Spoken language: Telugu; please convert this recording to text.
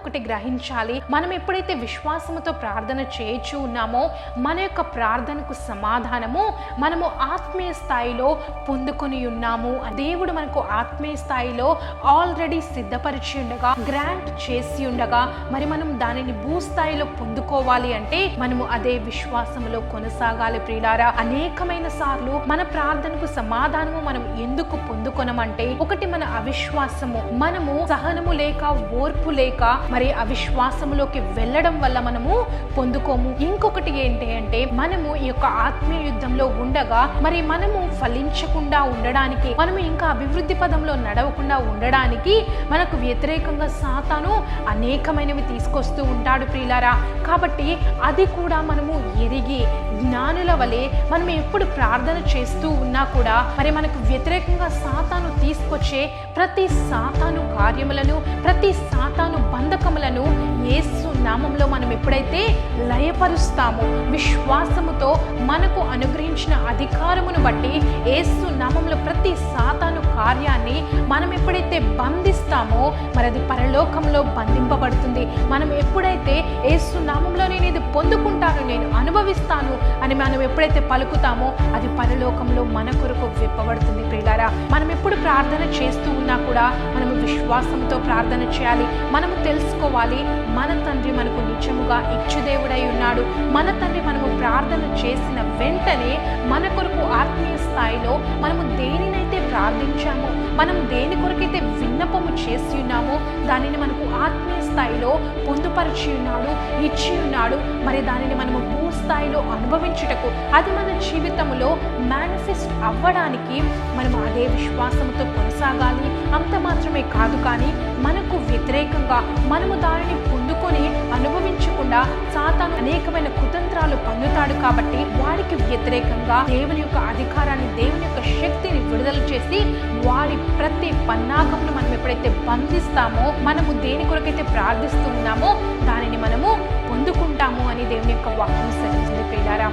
ఒకటి గ్రహించాలి. మనం ఎప్పుడైతే విశ్వాసముతో ప్రార్థన చేయొచ్చు ఉన్నామో మన యొక్క ప్రార్థనకు సమాధానము మనము ఆత్మీయ స్థాయిలో పొందుకొని ఉన్నాము. దేవుడు మనకు ఆత్మీయ స్థాయిలో ఆల్రెడీ సిద్ధపరిచి ఉండగా, గ్రాంట్ చేసి ఉండగా, మరి మనం దానిని భూస్థాయిలో పొందుకోవాలి అంటే మనము అదే విశ్వాసములో కొనసాగాలి ప్రియులారా. అనేకమైన సార్లు మన ప్రార్థనకు సమాధానము మనం ఎందుకు పొందుకొనమంటే, ఒకటి మన అవిశ్వాసము, మనము సహనము లేక ఓర్పు లేక మరి అవిశ్వాసములోకి వెళ్ళడం వల్ల మనము పొందుకోము. ఇంకొకటి ఏంటి అంటే, మనము ఈ యొక్క ఆత్మీయ యుద్ధంలో ఉండగా మరి మనము ఫలించకుండా ఉండడానికి, మనము ఇంకా అభివృద్ధి పదంలో నడవకుండా ఉండడానికి మనకు వ్యతిరేకంగా సాతాను అనేకమైనవి తీసుకొస్తూ ఉంటాడు ప్రియులారా. కాబట్టి అది కూడా మనము ఎరిగి జ్ఞానుల వలె మనం ఎప్పుడు ప్రార్థన చేస్తూ ఉన్నా కూడా మరి మనకు వ్యతిరేకంగా సాతాను తీసుకొచ్చే ప్రతి సాతాను కార్యములను, ప్రతి సాతాను బంధకములను యేసు నామంలో మనం ఎప్పుడైతే లయపరుస్తామో, విశ్వాసముతో మనకు అనుగ్రహించిన అధికారమును బట్టి యేసు నామంలో ప్రతి సాతాను కార్యాన్ని మనం ఎప్పుడైతే బంధిస్తామో మరి అది పరలోకంలో బంధింపబడుతుంది. మనం ఎప్పుడైతే యేసు నామంలో నేను ఇది పొందుకుంటాను, నేను అనుభవిస్తాను అని మనం ఎప్పుడైతే పలుకుతామో అది పరలోకంలో మన కొరకు విప్పబడుతుంది ప్రియులారా. మనం ఎప్పుడు ప్రార్థన చేస్తూ ఉన్నా కూడా మనము విశ్వాసంతో ప్రార్థన చేయాలి. మనము తెలుసుకోవాలి, మన తండ్రి మనకు నిజముగా ఇచ్చుదేవుడై ఉన్నాడు. మన తండ్రి మనము ప్రార్థన చేసిన వెంటనే మన కొరకు ఆత్మీయ స్థాయిలో మనము దేనినైతే ప్రార్థించామో, మనం దేని కొరకైతే విన్నపము చేసి ఉన్నామో దానిని మనకు ఆత్మీయ స్థాయిలో పొందుపరిచి ఉన్నాడు, ఇచ్చి ఉన్నాడు. మరి దానిని మనము భూస్థాయిలో అనుభవించుటకు, అది మన జీవితంలో మేనిఫెస్ట్ అవ్వడానికి మనము అదే విశ్వాసంతో కొనసాగాలి. అంత మాత్రమే కాదు, కానీ మనకు వ్యతిరేకంగా మనము దానిని పొందుకొని అనుభవించకుండా సాతాను అనేకమైన కుతంత్రాలు పొందుతాడు. కాబట్టి వారికి వ్యతిరేకంగా దేవుని యొక్క అధికారాన్ని, దేవుని యొక్క శక్తిని విడుదల చేసి వారి ప్రతి పన్నాగమును మనం ఎప్పుడైతే బంధిస్తామో, మనము దేని కొరకైతే ప్రార్థిస్తూ ఉన్నామో దానిని మనము పొందుకుంటాము అని దేవుని యొక్క వాక్యం సెలవిస్తుంది ప్రియులారా.